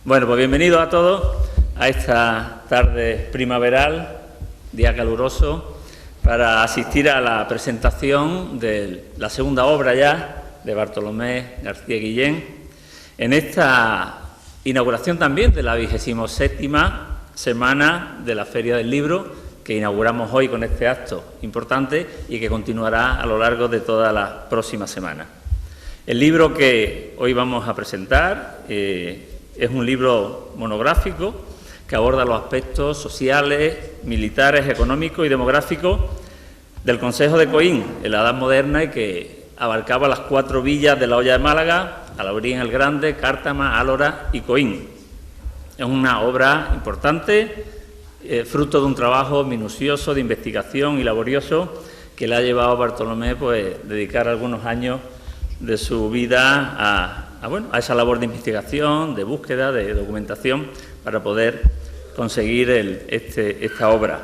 Bueno, pues bienvenidos a todos a esta tarde primaveral, día caluroso, para asistir a la presentación de la segunda obra ya de Bartolomé García Guillén, en esta inauguración también de la 27ª semana de la Feria del Libro, que inauguramos hoy con este acto importante y que continuará a lo largo de toda la próxima semana. El libro que hoy vamos a presentar es un libro monográfico que aborda los aspectos sociales, militares, económicos y demográficos del concejo de Coín en la Edad Moderna y que abarcaba las 4 villas de la Hoya de Málaga, Alaurín el Grande, Cártama, Álora y Coín. Es una obra importante, fruto de un trabajo minucioso de investigación y laborioso que le ha llevado a Bartolomé dedicar algunos años de su vida a esa labor de investigación, de búsqueda, de documentación, para poder conseguir esta obra.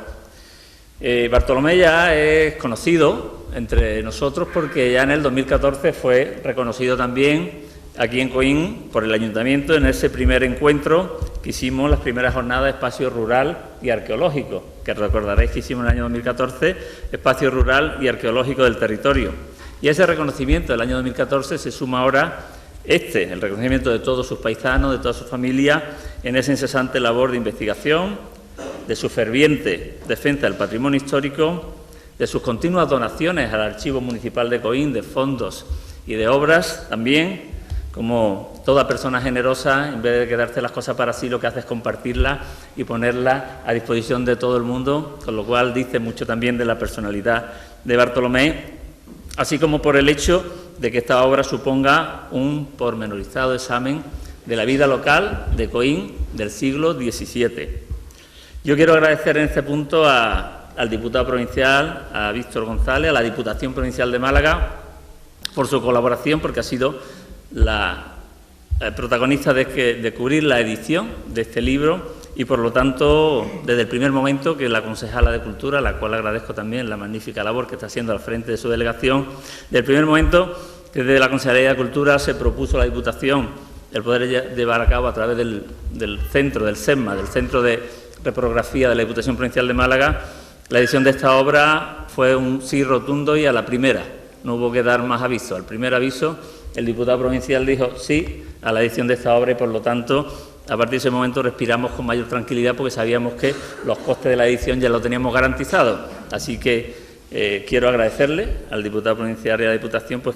Bartolomé ya es conocido entre nosotros porque ya en el 2014 fue reconocido también aquí en Coín por el Ayuntamiento en ese primer encuentro que hicimos, las primeras jornadas de espacio rural y arqueológico, que recordaréis que hicimos en el año 2014, espacio rural y arqueológico del territorio. Y a ese reconocimiento del año 2014 se suma ahora el reconocimiento de todos sus paisanos, de toda su familia, en esa incesante labor de investigación, de su ferviente defensa del patrimonio histórico, de sus continuas donaciones al Archivo Municipal de Coín, de fondos y de obras también. Como toda persona generosa, en vez de quedarse las cosas para sí, lo que hace es compartirlas y ponerlas a disposición de todo el mundo, con lo cual dice mucho también de la personalidad de Bartolomé, así como por el hecho de que esta obra suponga un pormenorizado examen de la vida local de Coín del siglo XVII. Yo quiero agradecer en este punto al diputado provincial, a Víctor González, a la Diputación Provincial de Málaga, por su colaboración, porque ha sido la protagonista de cubrir la edición de este libro y, por lo tanto, desde el primer momento que la concejala de Cultura, a la cual agradezco también la magnífica labor que está haciendo al frente de su delegación, desde el primer momento que desde la Concejalía de Cultura se propuso a la Diputación el poder llevar a cabo a través del centro, del SEMMA, del Centro de Reprografía de la Diputación Provincial de Málaga, la edición de esta obra fue un sí rotundo y a la primera. No hubo que dar más aviso. Al primer aviso, el diputado provincial dijo sí a la edición de esta obra y, por lo tanto, a partir de ese momento respiramos con mayor tranquilidad porque sabíamos que los costes de la edición ya lo teníamos garantizados. Así que quiero agradecerle al diputado provincial y a la Diputación que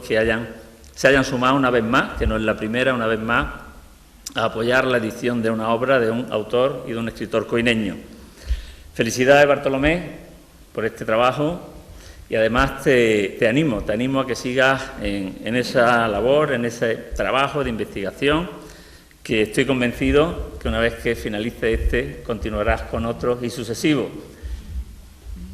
se hayan sumado una vez más, que no es la primera, una vez más, a apoyar la edición de una obra de un autor y de un escritor coineño. Felicidades, Bartolomé, por este trabajo. Y además te animo a que sigas en esa labor, en ese trabajo de investigación, que estoy convencido que una vez que finalice continuarás con otros y sucesivos.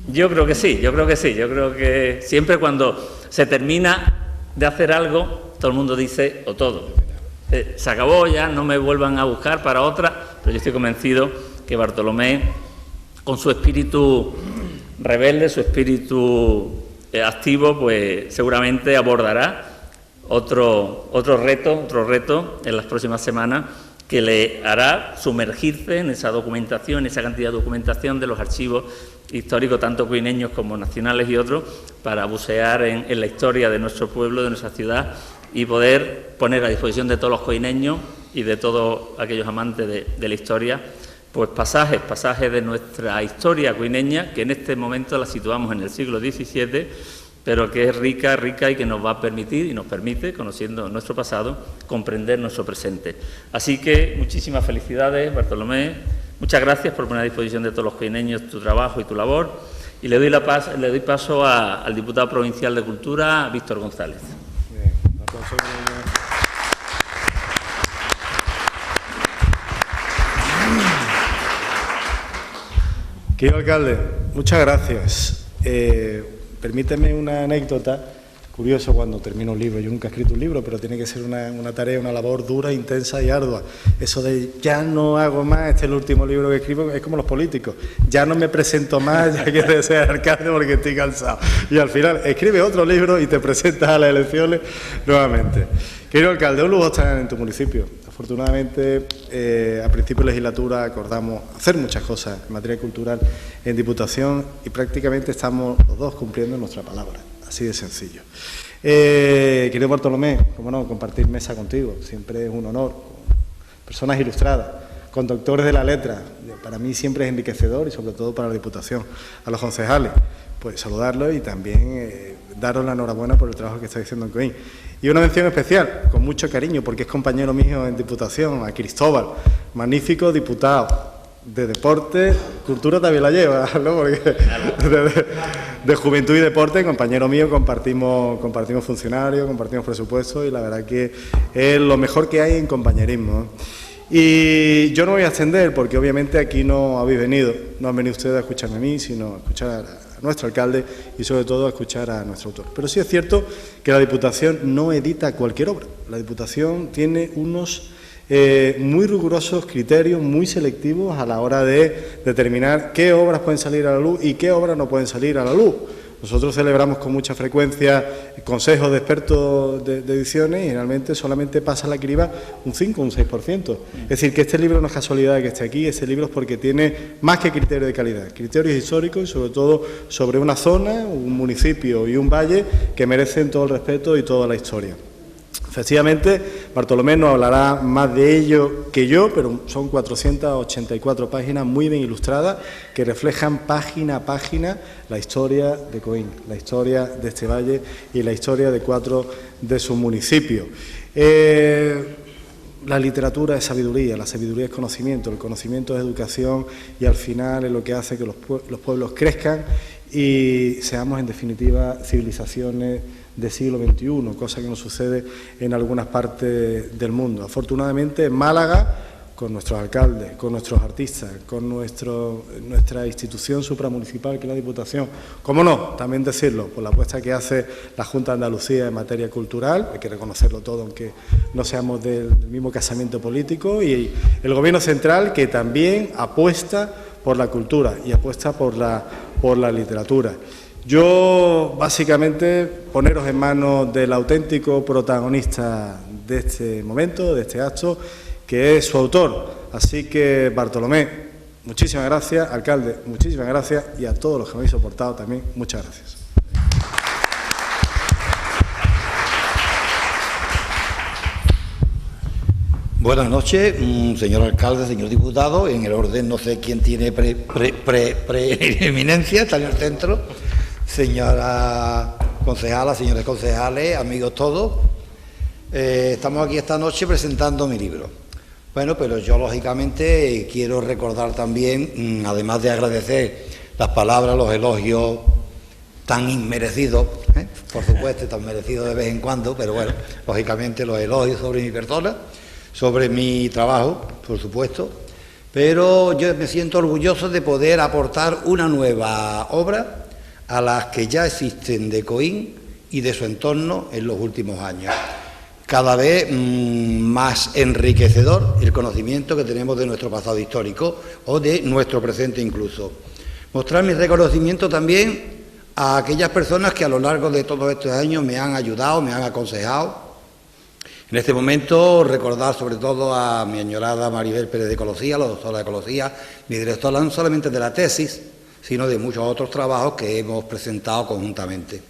Yo creo que sí, yo creo que siempre cuando se termina de hacer algo, todo el mundo dice, o todo, se acabó ya, no me vuelvan a buscar para otra, pero yo estoy convencido que Bartolomé, con su espíritu rebelde, su espíritu activo, pues seguramente abordará otro reto en las próximas semanas que le hará sumergirse en esa documentación, en esa cantidad de documentación de los archivos históricos, tanto coineños como nacionales y otros, para bucear en la historia de nuestro pueblo, de nuestra ciudad, y poder poner a disposición de todos los coineños y de todos aquellos amantes de la historia, pues pasajes de nuestra historia coineña, que en este momento la situamos en el siglo XVII, pero que es rica y que nos va a permitir y nos permite, conociendo nuestro pasado, comprender nuestro presente. Así que muchísimas felicidades, Bartolomé, muchas gracias por poner a disposición de todos los coineños tu trabajo y tu labor, y le doy paso al diputado provincial de Cultura, Víctor González. Bien, un aplauso. Querido alcalde, muchas gracias. Permíteme una anécdota. curioso cuando termino un libro. Yo nunca he escrito un libro, pero tiene que ser una tarea, una labor dura, intensa y ardua. Eso de ya no hago más, este es el último libro que escribo, es como los políticos. Ya no me presento más, ya quiero ser alcalde porque estoy cansado. Y al final escribe otro libro y te presentas a las elecciones nuevamente. Querido alcalde, un lujo estar en tu municipio. Afortunadamente, a principio de legislatura acordamos hacer muchas cosas en materia cultural en Diputación y prácticamente estamos los dos cumpliendo nuestra palabra. Así de sencillo. Querido Bartolomé, cómo no, compartir mesa contigo, siempre es un honor. Personas ilustradas, con doctores de la letra, para mí siempre es enriquecedor y sobre todo para la Diputación. A los concejales, pues saludarlos y también daros la enhorabuena por el trabajo que estáis haciendo en Coín. Y una mención especial, con mucho cariño, porque es compañero mío en Diputación, a Cristóbal, magnífico diputado. De deporte, cultura también la lleva, ¿no? Porque de juventud y deporte, compañero mío, compartimos funcionarios, compartimos presupuestos y la verdad que es lo mejor que hay en compañerismo, ¿eh? Y yo no voy a extender porque obviamente aquí no habéis venido, no han venido ustedes a escucharme a mí, sino a escuchar a nuestro alcalde y sobre todo a escuchar a nuestro autor. Pero sí es cierto que la Diputación no edita cualquier obra, la Diputación tiene unos muy rigurosos criterios, muy selectivos a la hora de determinar qué obras pueden salir a la luz y qué obras no pueden salir a la luz. Nosotros celebramos con mucha frecuencia consejos de expertos de ediciones y generalmente solamente pasa la criba un 5 o un 6%. Es decir, que este libro no es casualidad de que esté aquí, este libro es porque tiene más que criterio de calidad, criterios históricos y sobre todo sobre una zona, un municipio y un valle que merecen todo el respeto y toda la historia. Efectivamente, Bartolomé nos hablará más de ello que yo, pero son 484 páginas muy bien ilustradas que reflejan página a página la historia de Coín, la historia de este valle y la historia de 4 de sus municipios. La literatura es sabiduría, la sabiduría es conocimiento, el conocimiento es educación y al final es lo que hace que los pueblos crezcan y seamos en definitiva civilizaciones del siglo XXI, cosa que no sucede en algunas partes del mundo. Afortunadamente en Málaga, con nuestros alcaldes, con nuestros artistas, con nuestra institución supramunicipal que es la Diputación, cómo no, también decirlo, por la apuesta que hace la Junta de Andalucía en materia cultural, hay que reconocerlo todo aunque no seamos del mismo casamiento político, y el Gobierno central que también apuesta por la cultura y apuesta por la literatura. Yo, básicamente, poneros en manos del auténtico protagonista de este momento, de este acto, que es su autor. Así que, Bartolomé, muchísimas gracias, alcalde, muchísimas gracias, y a todos los que me habéis soportado también, muchas gracias. Buenas noches, señor alcalde, señor diputado. En el orden no sé quién tiene preeminencia, está en el centro. Señora concejala, señores concejales, amigos todos, estamos aquí esta noche presentando mi libro. Bueno, pero yo lógicamente quiero recordar también, además de agradecer las palabras, los elogios tan inmerecidos, por supuesto, tan merecidos de vez en cuando, pero bueno, lógicamente los elogios sobre mi persona, sobre mi trabajo, por supuesto, pero yo me siento orgulloso de poder aportar una nueva obra a las que ya existen de Coín y de su entorno en los últimos años. Cada vez más enriquecedor el conocimiento que tenemos de nuestro pasado histórico o de nuestro presente incluso. Mostrar mi reconocimiento también a aquellas personas que a lo largo de todos estos años me han ayudado, me han aconsejado. En este momento recordar sobre todo a mi añorada Maribel Pérez de Colosía, la doctora de Colosía, mi directora no solamente de la tesis, sino de muchos otros trabajos que hemos presentado conjuntamente.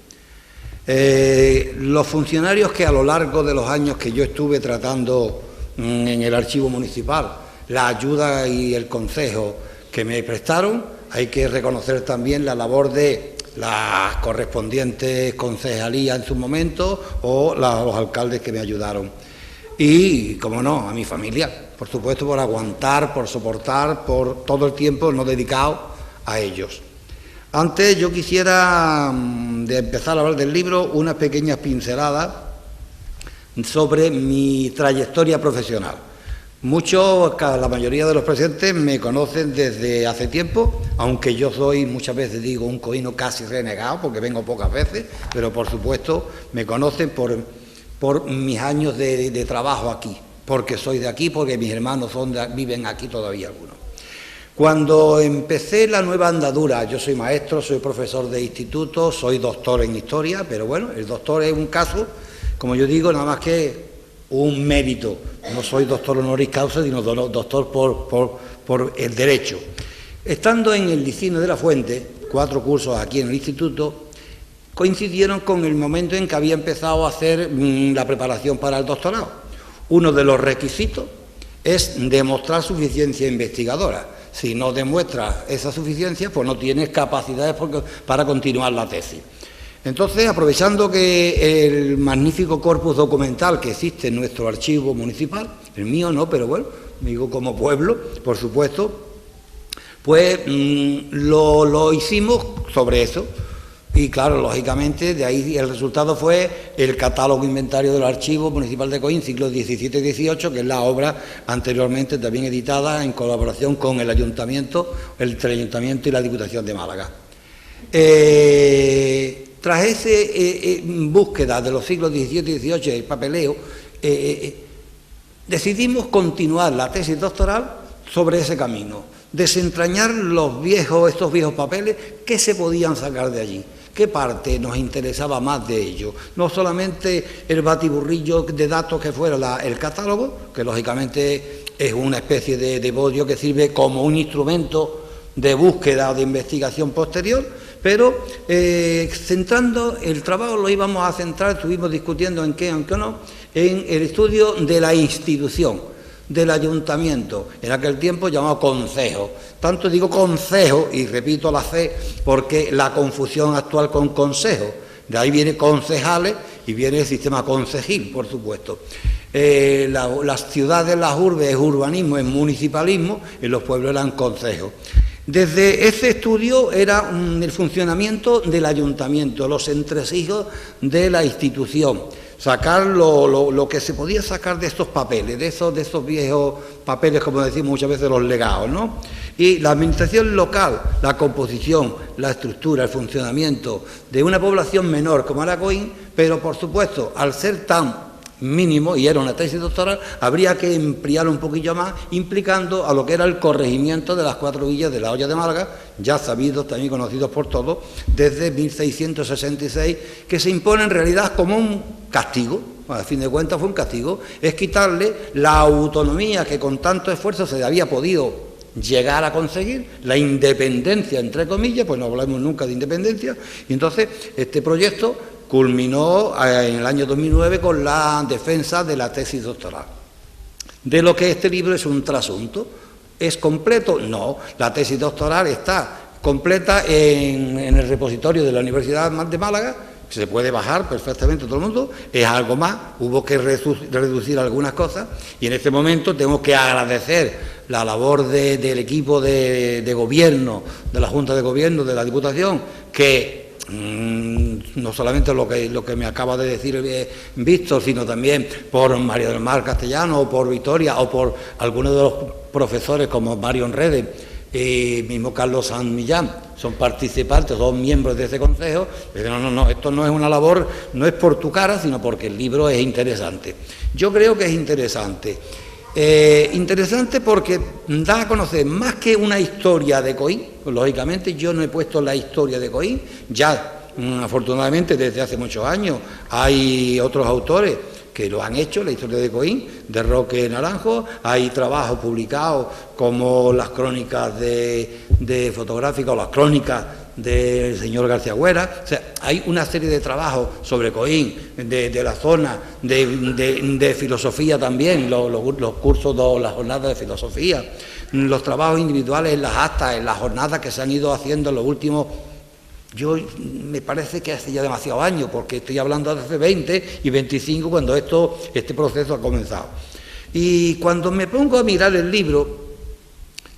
Los funcionarios que a lo largo de los años que yo estuve tratando en el archivo municipal, la ayuda y el consejo que me prestaron, hay que reconocer también la labor de las correspondientes concejalías en su momento o los alcaldes que me ayudaron. Y, como no, a mi familia, por supuesto, por aguantar, por soportar, por todo el tiempo no dedicado a ellos. Antes yo quisiera, de empezar a hablar del libro, unas pequeñas pinceladas sobre mi trayectoria profesional. La mayoría de los presentes me conocen desde hace tiempo, aunque yo soy, muchas veces digo, un coíno casi renegado, porque vengo pocas veces, pero por supuesto me conocen por mis años de trabajo aquí, porque soy de aquí, porque mis hermanos viven aquí todavía algunos. Cuando empecé la nueva andadura, yo soy maestro, soy profesor de instituto, soy doctor en historia, pero bueno, el doctor es un caso, como yo digo, nada más que un mérito. No soy doctor honoris causa, sino doctor por el derecho. Estando en el Licino de la Fuente, 4 cursos aquí en el instituto, coincidieron con el momento en que había empezado a hacer la preparación para el doctorado. Uno de los requisitos es demostrar suficiencia investigadora. Si no demuestras esa suficiencia, pues no tienes capacidades para continuar la tesis. Entonces, aprovechando que el magnífico corpus documental que existe en nuestro archivo municipal, el mío no, pero bueno, digo como pueblo, por supuesto, pues lo hicimos sobre eso. Y claro, lógicamente, de ahí el resultado fue el catálogo inventario del Archivo Municipal de Coín, siglos XVII y XVIII, que es la obra anteriormente también editada en colaboración con el Ayuntamiento y la Diputación de Málaga. Tras esa búsqueda de los siglos XVII y XVIII, el papeleo, decidimos continuar la tesis doctoral sobre ese camino, desentrañar estos viejos papeles, qué se podían sacar de allí, qué parte nos interesaba más de ello. No solamente el batiburrillo de datos que fuera el catálogo, que lógicamente es una especie de bodio que sirve como un instrumento de búsqueda o de investigación posterior, pero centrando el trabajo lo íbamos a centrar, estuvimos discutiendo en qué, aunque no, en el estudio de la institución, del ayuntamiento, en aquel tiempo llamado concejo. Tanto digo concejo, y repito la C, porque la confusión actual con consejo, de ahí viene concejales y viene el sistema concejil, por supuesto. Las ciudades, las urbes, es urbanismo, es municipalismo, y los pueblos eran consejos. Desde ese estudio era el funcionamiento del ayuntamiento, los entresijos de la institución, sacar lo que se podía sacar de estos papeles, de esos viejos papeles, como decimos muchas veces, los legados, ¿no? Y la administración local, la composición, la estructura, el funcionamiento de una población menor como era Coín, pero por supuesto, al ser tan mínimo, y era una tesis doctoral, habría que ampliarlo un poquillo más, implicando a lo que era el corregimiento de las 4 villas de la Hoya de Málaga, ya sabidos, también conocidos por todos, desde 1666, que se impone en realidad como un castigo. A fin de cuentas fue un castigo, es quitarle la autonomía que con tanto esfuerzo se había podido llegar a conseguir, la independencia, entre comillas, pues no hablamos nunca de independencia, y entonces este proyecto culminó en el año 2009 con la defensa de la tesis doctoral. De lo que este libro es un trasunto. ¿Es completo? No. La tesis doctoral está completa en el repositorio de la Universidad de Málaga, se puede bajar perfectamente todo el mundo, es algo más, hubo que reducir algunas cosas, y en este momento tengo que agradecer la labor del equipo de gobierno, de la Junta de Gobierno, de la Diputación, que no solamente lo que me acaba de decir Víctor, sino también por María del Mar Castellano, o por Victoria, o por algunos de los profesores como Mario Enrede y mismo Carlos San Millán, son participantes, son miembros de ese consejo. No, esto no es una labor, no es por tu cara, sino porque el libro es interesante. Yo creo que es interesante. Interesante porque da a conocer más que una historia de Coín. Lógicamente yo no he puesto la historia de Coín, ya afortunadamente desde hace muchos años hay otros autores que lo han hecho, la historia de Coín, de Roque Naranjo, hay trabajos publicados como las crónicas de fotográficas o las crónicas del señor García Güera. O sea, hay una serie de trabajos sobre Coín, de la zona, de filosofía también, los cursos, las jornadas de filosofía, los trabajos individuales en las actas, en las jornadas que se han ido haciendo en los últimos. Me parece que hace ya demasiados años, porque estoy hablando de hace 20 y 25 cuando este proceso ha comenzado. Y cuando me pongo a mirar el libro,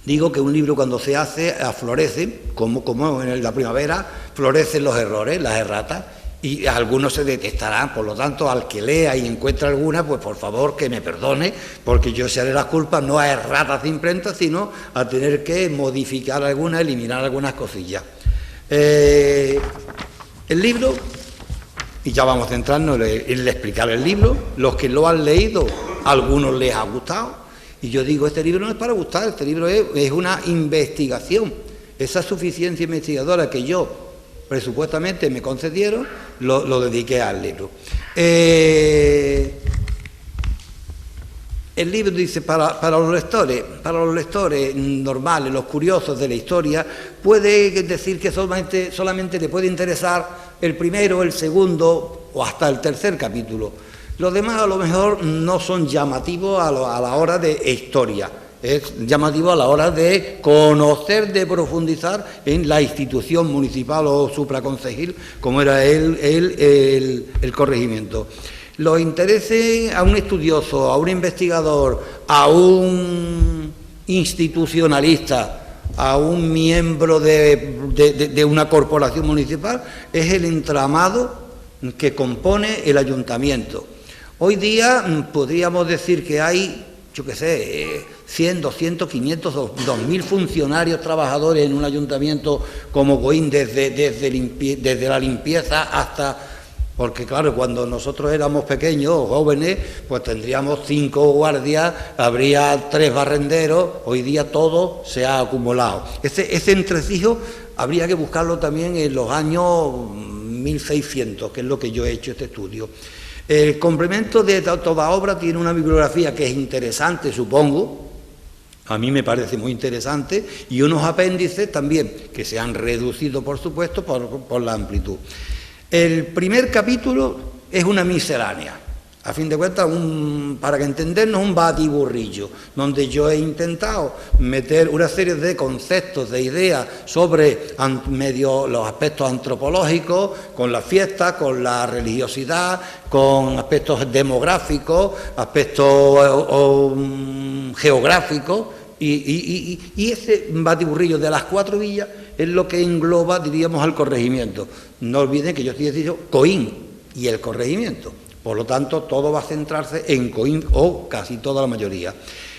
digo que un libro cuando se hace florece, como en la primavera florecen los errores, las erratas, Y algunos se detestarán, por lo tanto, al que lea y encuentre alguna, pues por favor que me perdone, porque yo echaré las culpas no a erratas de imprenta, sino a tener que modificar algunas, eliminar algunas cosillas. El libro, y ya vamos a centrarnos en explicar el libro, los que lo han leído, a algunos les ha gustado, y yo digo, este libro no es para gustar, este libro es una investigación, esa suficiencia investigadora que yo presupuestamente me concedieron, lo dediqué al libro. El libro dice, para los lectores normales, los curiosos de la historia, puede decir que solamente le puede interesar el primero, el segundo o hasta el tercer capítulo. Los demás a lo mejor no son llamativos a la hora de historia. Es llamativo a la hora de conocer, de profundizar en la institución municipal o supraconcejil, como era el corregimiento. Los intereses a un estudioso, a un investigador, a un institucionalista, a un miembro de una corporación municipal, es el entramado que compone el ayuntamiento. Hoy día podríamos decir que hay, yo qué sé, 100, 200, 500, 2.000 funcionarios trabajadores en un ayuntamiento como Coín, desde la limpieza hasta... Porque claro, cuando nosotros éramos pequeños, jóvenes, pues tendríamos 5 guardias, habría 3 barrenderos, hoy día todo se ha acumulado. Ese entresijo habría que buscarlo también en los años 1600, que es lo que yo he hecho este estudio. El complemento de toda obra tiene una bibliografía que es interesante, supongo, a mí me parece muy interesante, y unos apéndices también, que se han reducido, por supuesto, por la amplitud. El primer capítulo es una miscelánea, a fin de cuentas, para que entendernos, un batiburrillo, donde yo he intentado meter una serie de conceptos, de ideas sobre los aspectos antropológicos, con las fiestas, con la religiosidad, con aspectos demográficos, aspectos geográficos, y ese batiburrillo de las 4 villas es lo que engloba, diríamos, al corregimiento. No olviden que yo estoy diciendo Coín y el corregimiento. Por lo tanto, todo va a centrarse en Coín, o casi toda la mayoría.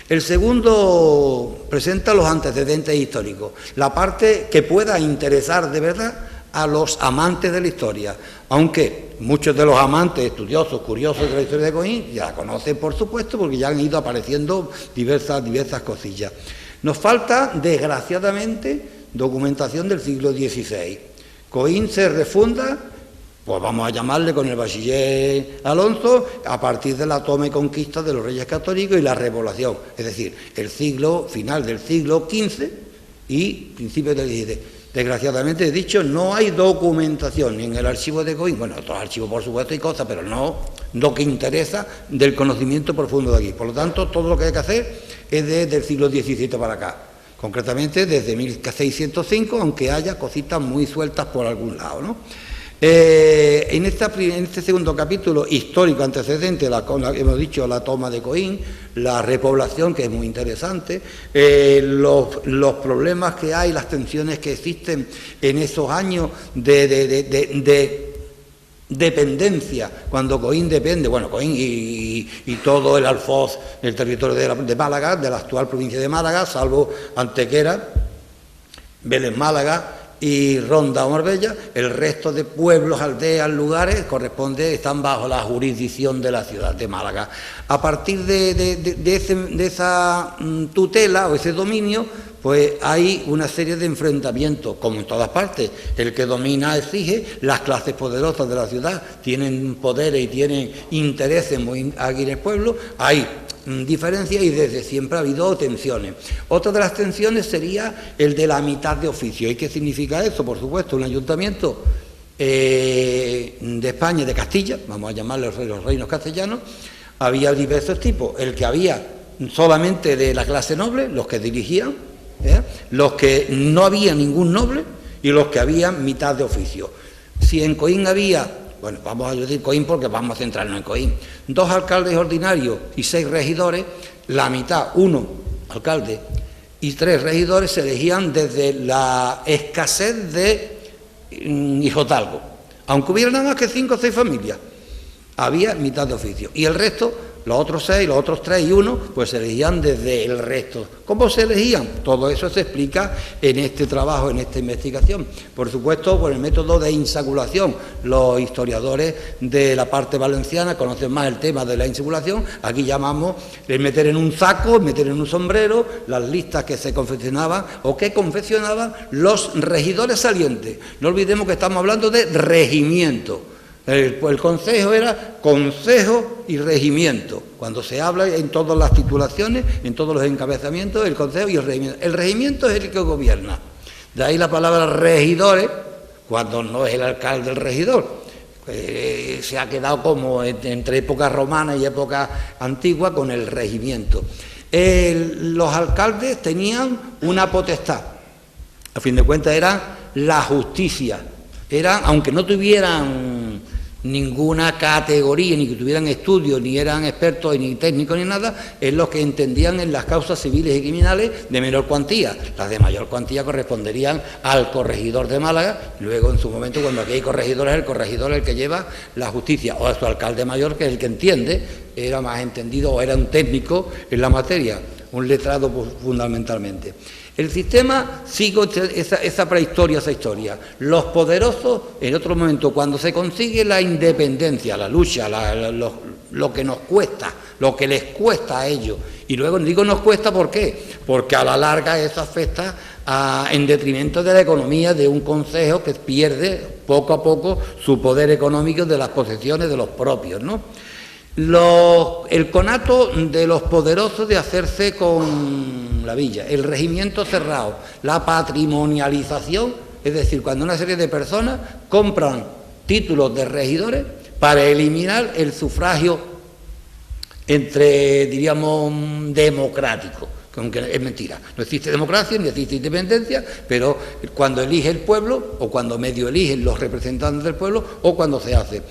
El segundo presenta los antecedentes históricos, la parte que pueda interesar de verdad a los amantes de la historia, aunque muchos de los amantes, estudiosos, curiosos de la historia de Coín ya la conocen, por supuesto, porque ya han ido apareciendo diversas cosillas. Nos falta, desgraciadamente, documentación del siglo XVI. Coín se refunda, pues vamos a llamarle con el bachiller Alonso, a partir de la toma y conquista de los reyes católicos y la repoblación, es decir, el final del siglo XV y principios del XVI. Desgraciadamente, he dicho, no hay documentación ni en el archivo de Coín, bueno, otros archivos por supuesto hay cosas, pero no lo que interesa del conocimiento profundo de aquí. Por lo tanto, todo lo que hay que hacer es desde el siglo XVII para acá, concretamente desde 1605, aunque haya cositas muy sueltas por algún lado, ¿no? En este segundo capítulo histórico antecedente, hemos dicho la toma de Coín, la repoblación, que es muy interesante, los problemas que hay, las tensiones que existen en esos años de dependencia, cuando Coín depende, bueno, Coín y todo el Alfoz, el territorio de Málaga, de la actual provincia de Málaga, salvo Antequera, Vélez Málaga y Ronda o Marbella, el resto de pueblos, aldeas, lugares están bajo la jurisdicción de la ciudad de Málaga. A partir de esa tutela o ese dominio, pues hay una serie de enfrentamientos, como en todas partes. El que domina exige, las clases poderosas de la ciudad tienen poderes y tienen intereses muy aquí en el pueblo, hay diferencias y desde siempre ha habido tensiones. Otra de las tensiones sería el de la mitad de oficio. ¿Y qué significa eso? Por supuesto, un ayuntamiento de España, de Castilla, vamos a llamarle los reinos castellanos, había diversos tipos. El que había solamente de la clase noble, los que dirigían, los que no había ningún noble y los que había mitad de oficio. Si en Coín había, bueno, vamos a decir Coín porque vamos a centrarnos en Coín, 2 alcaldes ordinarios y 6 regidores, la mitad, 1 alcalde y 3 regidores, se elegían desde la escasez de Hijotalgo. Aunque hubiera nada más que 5 o 6 familias, había mitad de oficio. Y el resto, los otros 6, los otros 3 y 1, pues se elegían desde el resto. ¿Cómo se elegían? Todo eso se explica en este trabajo, en esta investigación. Por supuesto, por el método de insaculación. Los historiadores de la parte valenciana conocen más el tema de la insaculación. Aquí llamamos el meter en un saco, meter en un sombrero, las listas que se confeccionaban o que confeccionaban los regidores salientes. No olvidemos que estamos hablando de regimiento. El concejo era consejo y regimiento. Cuando se habla en todas las titulaciones, en todos los encabezamientos, el consejo y el regimiento. El regimiento es el que gobierna. De ahí la palabra regidores, cuando no es el alcalde el regidor. Se ha quedado como entre época romana y época antigua con el regimiento. Los alcaldes tenían una potestad. A fin de cuentas era la justicia. Eran, aunque no tuvieran ninguna categoría, ni que tuvieran estudios, ni eran expertos, ni técnicos, ni nada, es los que entendían en las causas civiles y criminales de menor cuantía. Las de mayor cuantía corresponderían al corregidor de Málaga, luego en su momento, cuando aquí hay corregidores, el corregidor es el que lleva la justicia, o a su alcalde mayor, que es el que entiende, era más entendido, o era un técnico en la materia, un letrado fundamentalmente. El sistema sigue esa prehistoria, esa historia. Los poderosos, en otro momento, cuando se consigue la independencia, la lucha, lo que nos cuesta, lo que les cuesta a ellos, y luego digo nos cuesta, ¿por qué? Porque a la larga eso afecta en detrimento de la economía de un concejo que pierde poco a poco su poder económico de las posesiones de los propios, ¿no? El conato de los poderosos de hacerse con la villa, el regimiento cerrado, la patrimonialización, es decir, cuando una serie de personas compran títulos de regidores para eliminar el sufragio diríamos, democrático, aunque es mentira, no existe democracia ni existe independencia, pero cuando elige el pueblo, o cuando medio eligen los representantes del pueblo, o cuando se hace.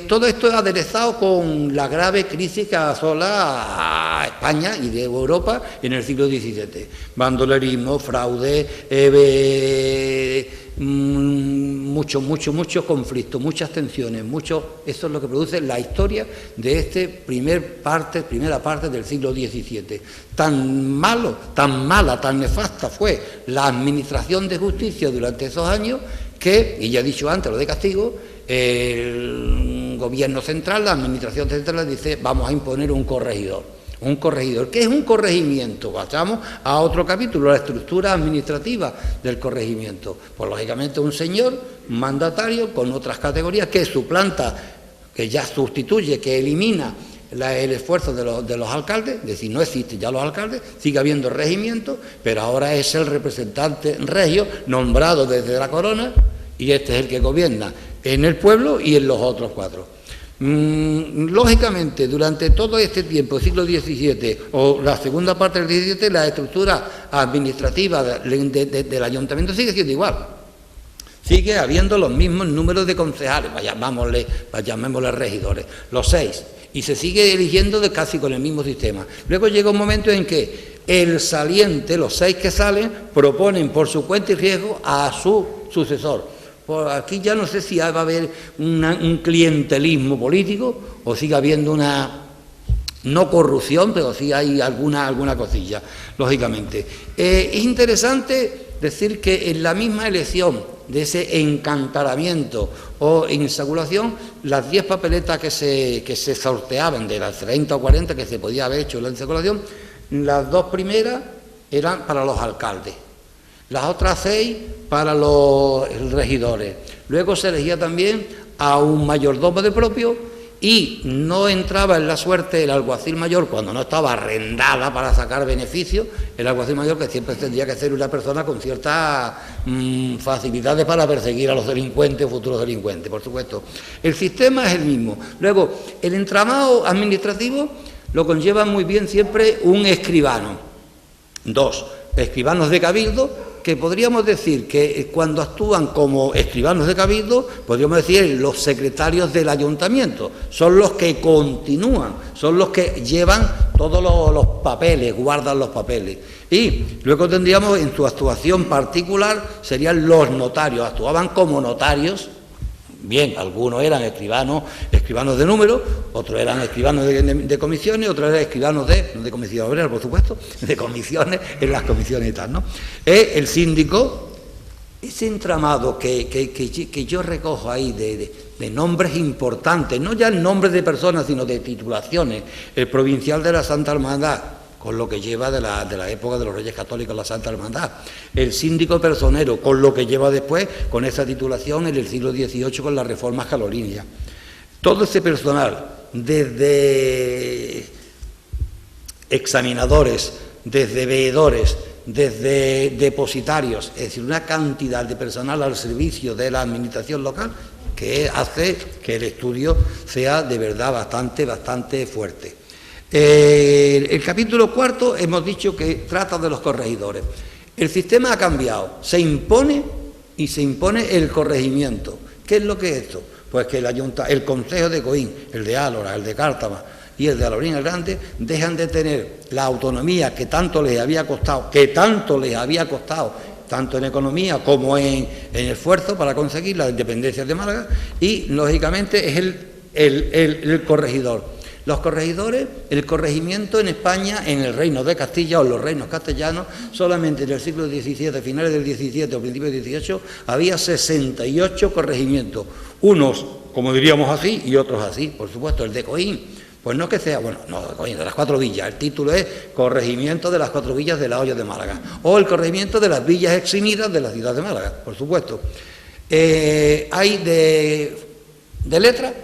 Todo esto es aderezado con la grave crisis que asola a España y de Europa en el siglo XVII. Bandolerismo, fraude, muchos conflictos, muchas tensiones, eso es lo que produce la historia de esta primera parte del siglo XVII. Tan mala, tan nefasta fue la administración de justicia durante esos años que, y ya he dicho antes lo de castigo, el gobierno central, la administración central dice vamos a imponer un corregidor. Un corregidor. ¿Qué es un corregimiento? Pasamos a otro capítulo, la estructura administrativa del corregimiento. Pues lógicamente un señor, un mandatario con otras categorías que suplanta, que ya sustituye, que elimina el esfuerzo de los alcaldes, es decir, no existen ya los alcaldes, sigue habiendo regimiento, pero ahora es el representante regio nombrado desde la corona y este es el que gobierna en el pueblo y en los otros 4. Lógicamente, durante todo este tiempo, siglo XVII o la segunda parte del XVII, la estructura administrativa del ayuntamiento sigue siendo igual. Sigue habiendo los mismos números de concejales, llamémosle regidores, los 6, y se sigue eligiendo casi con el mismo sistema. Luego llega un momento en que el saliente, los 6 que salen, proponen por su cuenta y riesgo a su sucesor. Pues aquí ya no sé si va a haber un clientelismo político o sigue habiendo una, no corrupción, pero sí hay alguna cosilla, lógicamente. Es interesante decir que en la misma elección de ese encantaramiento o insaculación, las 10 papeletas que se sorteaban, de las 30 o 40 que se podía haber hecho en la insaculación, las 2 primeras eran para los alcaldes. Las otras 6 para los regidores. Luego se elegía también a un mayordomo de propio y no entraba en la suerte el alguacil mayor cuando no estaba arrendada para sacar beneficios. El alguacil mayor, que siempre tendría que ser una persona con ciertas facilidades para perseguir a los delincuentes o futuros delincuentes, por supuesto. El sistema es el mismo. Luego, el entramado administrativo lo conlleva muy bien siempre un escribano. 2 escribanos de cabildo, que podríamos decir que cuando actúan como escribanos de cabildo, podríamos decir los secretarios del ayuntamiento, son los que continúan, son los que llevan todos los papeles, guardan los papeles. Y luego tendríamos en su actuación particular, serían los notarios, actuaban como notarios bien, algunos eran escribanos de números, otros eran escribanos de comisiones, otros eran escribanos de comisiones obreras, por supuesto, de comisiones, en las comisiones y tal, ¿no? El síndico, ese entramado que yo recojo ahí de nombres importantes, no ya nombres de personas, sino de titulaciones, el provincial de la Santa Hermandad, con lo que lleva de la época de los Reyes Católicos la Santa Hermandad, el síndico personero, con lo que lleva después, con esa titulación en el siglo XVIII con las reformas carolinias. Todo ese personal, desde examinadores, desde veedores, desde depositarios, es decir, una cantidad de personal al servicio de la administración local que hace que el estudio sea de verdad bastante fuerte. El capítulo cuarto hemos dicho que trata de los corregidores. El sistema ha cambiado, se impone el corregimiento. ¿Qué es lo que es esto? Pues que el Concejo de Coín, el de Álora, el de Cártama y el de Alorín el Grande dejan de tener la autonomía que tanto les había costado, tanto en economía como en esfuerzo para conseguir la independencia de Málaga, y lógicamente es el corregidor. Los corregidores, el corregimiento en España, en el reino de Castilla o los reinos castellanos, solamente en el siglo XVII, finales del XVII o principios del XVIII, había 68 corregimientos, unos, como diríamos así, y otros así. Por supuesto, el de Coín, pues no que sea, bueno, no de Coín, de las 4 villas, el título es Corregimiento de las 4 villas de la Hoya de Málaga, o el corregimiento de las villas eximidas de la ciudad de Málaga, por supuesto. Hay de letra,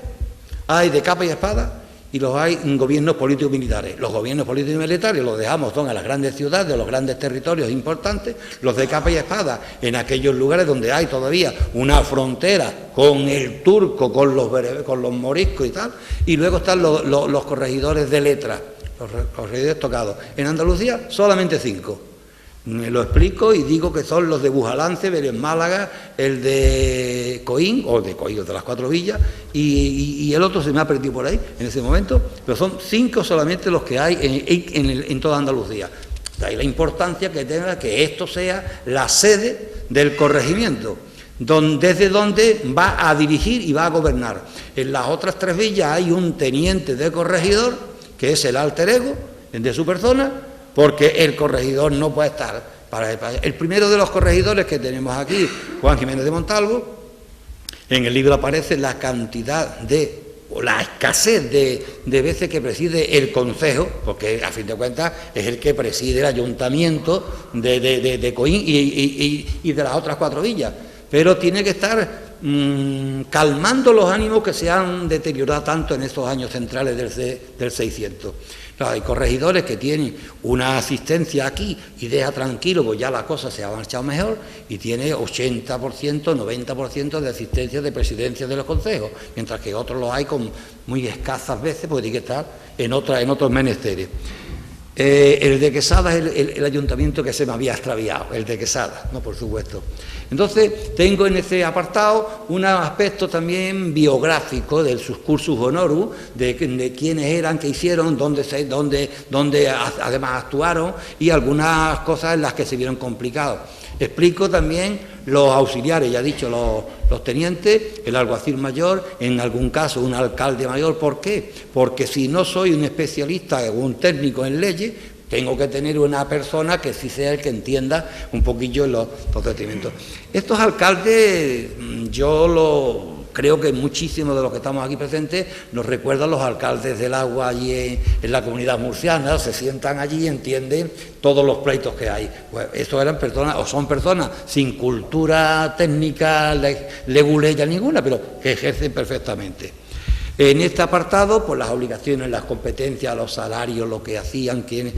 hay de capa y espada, y los hay en gobiernos políticos militares. Los gobiernos políticos y militares los dejamos, son a las grandes ciudades, a los grandes territorios importantes, los de capa y espada en aquellos lugares donde hay todavía una frontera con el turco, con los moriscos y tal, y luego están los corregidores de letra, los corregidores tocados. En Andalucía solamente 5. Me lo explico y digo que son los de Bujalance, Vélez Málaga, el de Coín, o de Coín, de las 4 villas, y el otro se me ha perdido por ahí en ese momento, pero son 5 solamente los que hay en toda Andalucía. De ahí la importancia que tenga que esto sea la sede del corregimiento, desde donde va a dirigir y va a gobernar. En las otras 3 villas hay un teniente de corregidor, que es el alter ego de su persona, porque el corregidor no puede estar el primero de los corregidores que tenemos aquí, Juan Jiménez de Montalvo. En el libro aparece la cantidad o la escasez de veces que preside el concejo, porque a fin de cuentas es el que preside el ayuntamiento de Coín y de las otras 4 villas, pero tiene que estar calmando los ánimos que se han deteriorado tanto en estos años centrales del 600. Claro, hay corregidores que tienen una asistencia aquí y deja tranquilo, pues ya la cosa se ha marchado mejor, y tiene 80%, 90% de asistencia de presidencia de los consejos, mientras que otros los hay con muy escasas veces, porque tiene que estar en otros menesteres. El de Quesada es el ayuntamiento que se me había extraviado, el de Quesada, no, por supuesto. Entonces, tengo en ese apartado un aspecto también biográfico del sus cursus honorum, de quiénes eran, qué hicieron, dónde además actuaron, y algunas cosas en las que se vieron complicados. Explico también los auxiliares, ya he dicho, los tenientes, el alguacil mayor, en algún caso un alcalde mayor. ¿Por qué? Porque si no soy un especialista o un técnico en leyes, tengo que tener una persona que sí sea el que entienda un poquillo los procedimientos. Estos alcaldes, creo que muchísimos de los que estamos aquí presentes nos recuerdan los alcaldes del agua allí en la comunidad murciana, se sientan allí y entienden todos los pleitos que hay. Pues estos eran personas, o son personas sin cultura técnica leguleya ninguna, pero que ejercen perfectamente. En este apartado, pues las obligaciones, las competencias, los salarios, lo que hacían, quienes...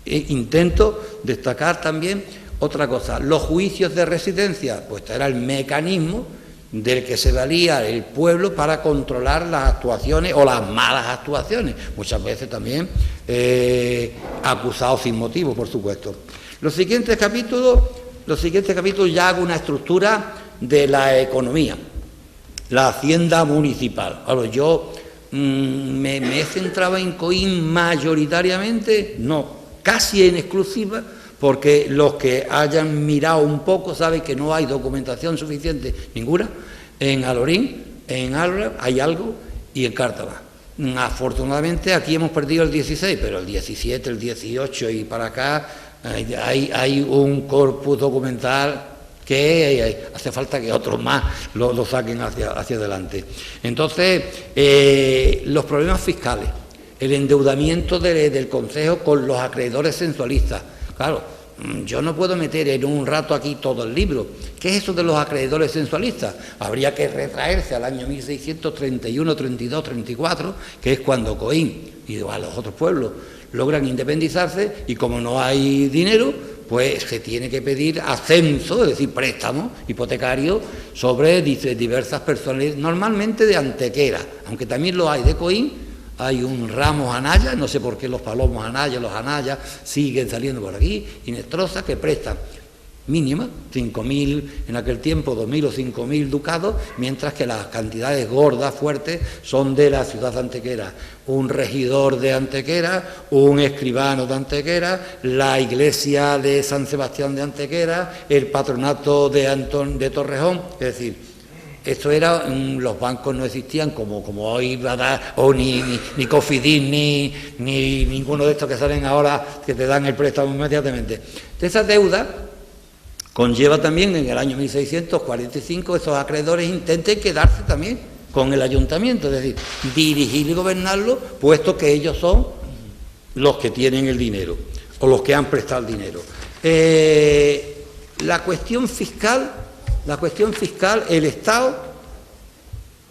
Intento destacar también otra cosa, los juicios de residencia, pues era el mecanismo del que se valía el pueblo para controlar las actuaciones o las malas actuaciones, muchas veces también acusados sin motivo, por supuesto. Los siguientes capítulos ya hago una estructura de la economía, la hacienda municipal. Ahora, yo me he centrado en Coín mayoritariamente, no, casi en exclusiva, porque los que hayan mirado un poco saben que no hay documentación suficiente, ninguna, en Alorín, en Álava hay algo y en Cártama. Afortunadamente aquí hemos perdido el 16, pero el 17, el 18 y para acá hay un corpus documental que hace falta que otros más lo saquen hacia adelante. Entonces, los problemas fiscales, el endeudamiento del Concejo con los acreedores sensualistas. Claro, yo no puedo meter en un rato aquí todo el libro. ¿Qué es eso de los acreedores sensualistas? Habría que retraerse al año 1631, 32, 34, que es cuando Coín y a los otros pueblos logran independizarse, y como no hay dinero, pues se tiene que pedir ascenso, es decir, préstamos hipotecarios sobre diversas personas, normalmente de Antequera, aunque también lo hay de Coín. Hay un Ramos Anaya, no sé por qué los Palomos Anaya, los Anaya siguen saliendo por aquí, y Nestrosa, que prestan mínima, 5.000 en aquel tiempo, 2.000 o 5.000 ducados, mientras que las cantidades gordas, fuertes, son de la ciudad de Antequera. Un regidor de Antequera, un escribano de Antequera, la iglesia de San Sebastián de Antequera, el patronato de Torrejón, es decir, esto era, los bancos no existían como hoy, o ni Cofidis, ni ninguno de estos que salen ahora, que te dan el préstamo inmediatamente. De esa deuda conlleva también en el año 1645 estos acreedores intenten quedarse también con el ayuntamiento, es decir, dirigir y gobernarlo, puesto que ellos son los que tienen el dinero, o los que han prestado el dinero. La cuestión fiscal, el Estado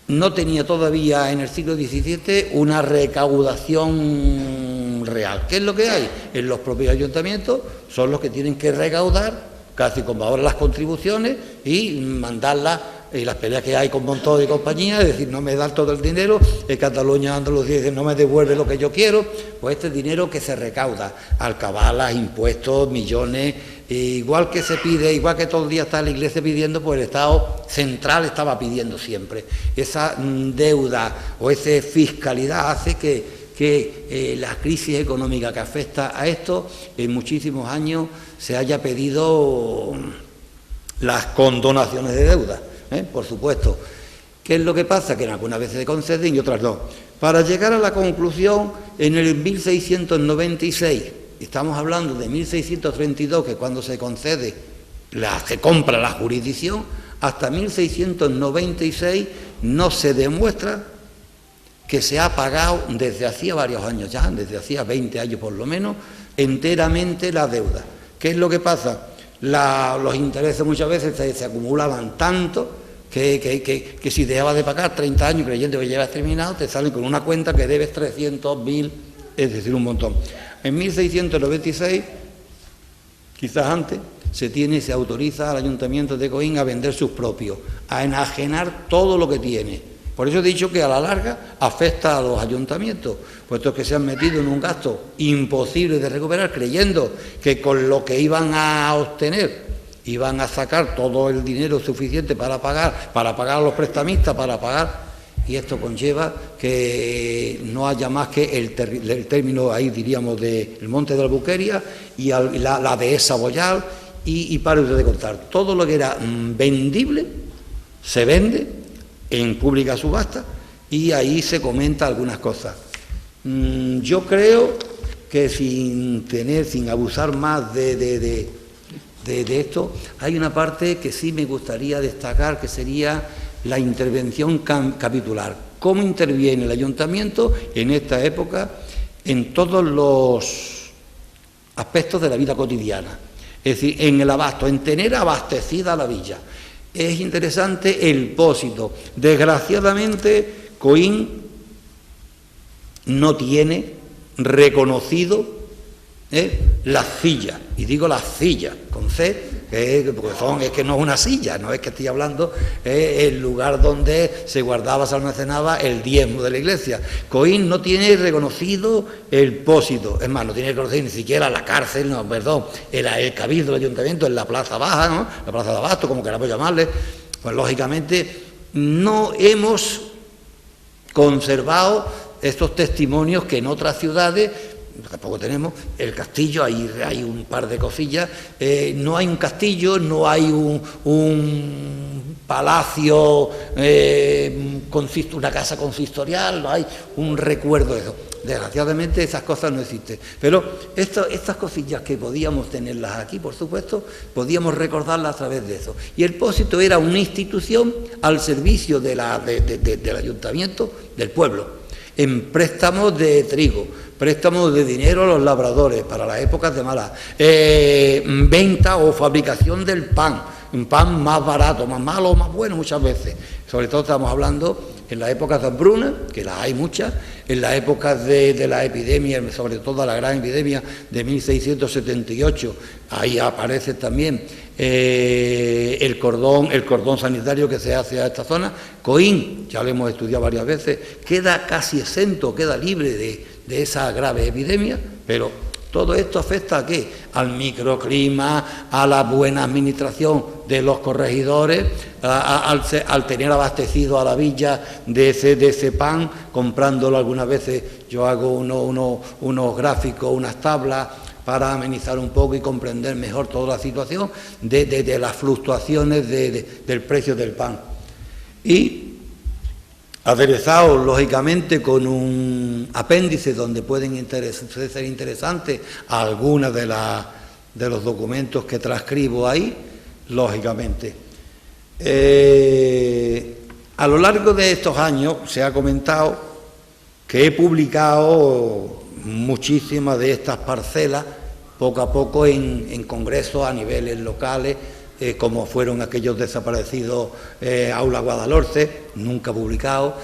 no tenía todavía en el siglo XVII una recaudación real. ¿Qué es lo que hay? En los propios ayuntamientos son los que tienen que recaudar, casi como ahora las contribuciones, y mandarlas, y las peleas que hay con Montoro y compañía, es decir, no me dan todo el dinero, en Cataluña, Andalucía, dicen, no me devuelve lo que yo quiero, pues este dinero que se recauda, alcabalas, impuestos, millones, igual que se pide, igual que todo el día está la Iglesia pidiendo, pues el Estado central estaba pidiendo siempre. Esa deuda o esa fiscalidad hace que la crisis económica que afecta a esto, en muchísimos años se haya pedido las condonaciones de deuda, por supuesto. ¿Qué es lo que pasa? Que en algunas veces se conceden y otras no. Para llegar a la conclusión, en el 1696, estamos hablando de 1632, que cuando se concede, se compra la jurisdicción, hasta 1696 no se demuestra que se ha pagado desde hacía varios años ya, desde hacía 20 años por lo menos, enteramente la deuda. ¿Qué es lo que pasa? Los intereses muchas veces se acumulaban tanto que si dejabas de pagar 30 años creyendo que ya habías terminado, te salen con una cuenta que debes 300.000, es decir, un montón. En 1696, quizás antes, se autoriza al Ayuntamiento de Coín a vender sus propios, a enajenar todo lo que tiene. Por eso he dicho que a la larga afecta a los ayuntamientos, puesto que se han metido en un gasto imposible de recuperar, creyendo que con lo que iban a obtener iban a sacar todo el dinero suficiente para pagar a los prestamistas, y esto conlleva que no haya más que el término ahí, diríamos, del Monte de la Albuquería y la dehesa Boyal, y pare usted de contar. Todo lo que era vendible se vende en pública subasta, y ahí se comenta algunas cosas. Yo creo que sin abusar más de esto, hay una parte que sí me gustaría destacar, que sería la intervención capitular. ¿Cómo interviene el ayuntamiento en esta época en todos los aspectos de la vida cotidiana? Es decir, en el abasto, en tener abastecida la villa. Es interesante el Pósito. Desgraciadamente, Coín no tiene reconocido las sillas, y digo las sillas con C, porque es que no es una silla, no es que estoy hablando, es el lugar donde se guardaba, se almacenaba el diezmo de la iglesia. Coín no tiene reconocido el Pósito, es más, no tiene reconocido ni siquiera la cárcel, no, perdón, el cabildo del ayuntamiento en la plaza baja, ¿no? La plaza de abasto, como queramos llamarle. Pues lógicamente no hemos conservado estos testimonios que en otras ciudades tampoco tenemos, el castillo, ahí hay un par de cosillas, no hay un castillo, no hay un palacio, una casa consistorial, no hay un recuerdo de eso. Desgraciadamente esas cosas no existen, pero estas cosillas que podíamos tenerlas aquí, por supuesto, podíamos recordarlas a través de eso. Y el Pósito era una institución al servicio del ayuntamiento, del pueblo, en préstamos de trigo, préstamos de dinero a los labradores para las épocas de malas, venta o fabricación del pan, un pan más barato, más malo o más bueno muchas veces. Sobre todo estamos hablando en las épocas de hambruna, que las hay muchas, en las épocas de la epidemia, sobre todo la gran epidemia de 1678, ahí aparece también el cordón sanitario que se hace a esta zona. Coín, ya lo hemos estudiado varias veces, queda casi exento, queda libre de esa grave epidemia, pero todo esto afecta ¿a qué? Al microclima, a la buena administración de los corregidores, al tener abastecido a la villa de ese pan, comprándolo algunas veces. Yo hago unos gráficos, unas tablas para amenizar un poco y comprender mejor toda la situación de las fluctuaciones del precio del pan. Y aderezado, lógicamente, con un apéndice donde pueden ser interesantes algunas de los documentos que transcribo ahí, lógicamente. A lo largo de estos años se ha comentado que he publicado muchísimas de estas parcelas, poco a poco en congresos a niveles locales, como fueron aquellos desaparecidos Aula Guadalhorce, nunca publicado.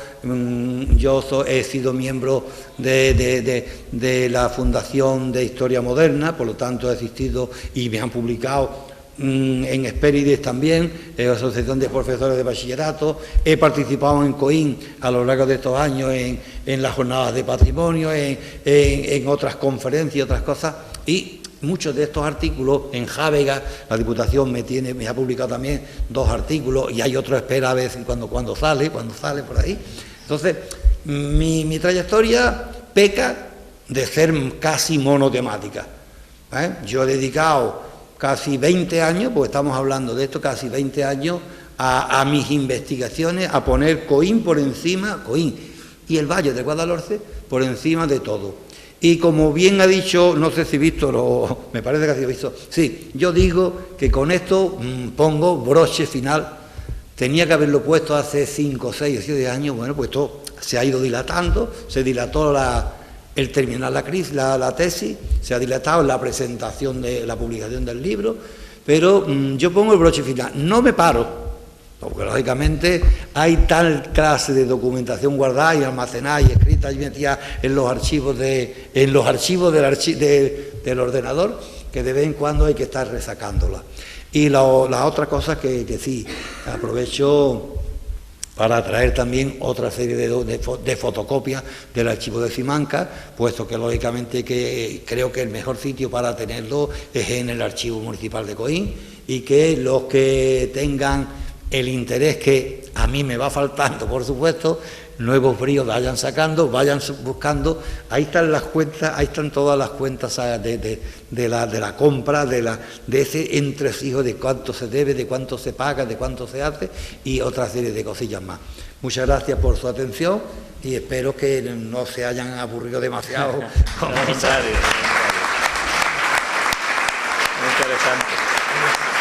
Yo he sido miembro de la Fundación de Historia Moderna, por lo tanto he asistido y me han publicado en Hespérides también, Asociación de Profesores de Bachillerato. He participado en Coín a lo largo de estos años en las jornadas de patrimonio, en otras conferencias y otras cosas, y muchos de estos artículos en Jávega, la Diputación me ha publicado también 2 artículos, y hay otro espera a veces cuando sale por ahí. Entonces, mi trayectoria peca de ser casi monotemática. Yo he dedicado casi 20 años, porque estamos hablando de esto, casi 20 años, a mis investigaciones, a poner Coín por encima, Coín y el Valle de Guadalhorce por encima de todo. Y como bien ha dicho, no sé si Víctor me parece que ha sido visto, sí, yo digo que con esto pongo broche final. Tenía que haberlo puesto hace 5, 6 o 7 años, bueno, pues esto se ha ido dilatando, se dilató el terminar la tesis, se ha dilatado la presentación de la publicación del libro, pero yo pongo el broche final, no me paro, porque lógicamente hay tal clase de documentación guardada y almacenada y escrita y metida en los archivos del ordenador, que de vez en cuando hay que estar resacándola. Y la otra cosa que sí aprovecho para traer también otra serie de fotocopias del archivo de Simancas, puesto que lógicamente que creo que el mejor sitio para tenerlo es en el Archivo Municipal de Coín, y que los que tengan el interés, que a mí me va faltando, por supuesto, nuevos bríos vayan sacando, vayan buscando. Ahí están las cuentas, ahí están todas las cuentas de la compra, de ese entresijo de cuánto se debe, de cuánto se paga, de cuánto se hace, y otra serie de cosillas más. Muchas gracias por su atención y espero que no se hayan aburrido demasiado. Muy interesante.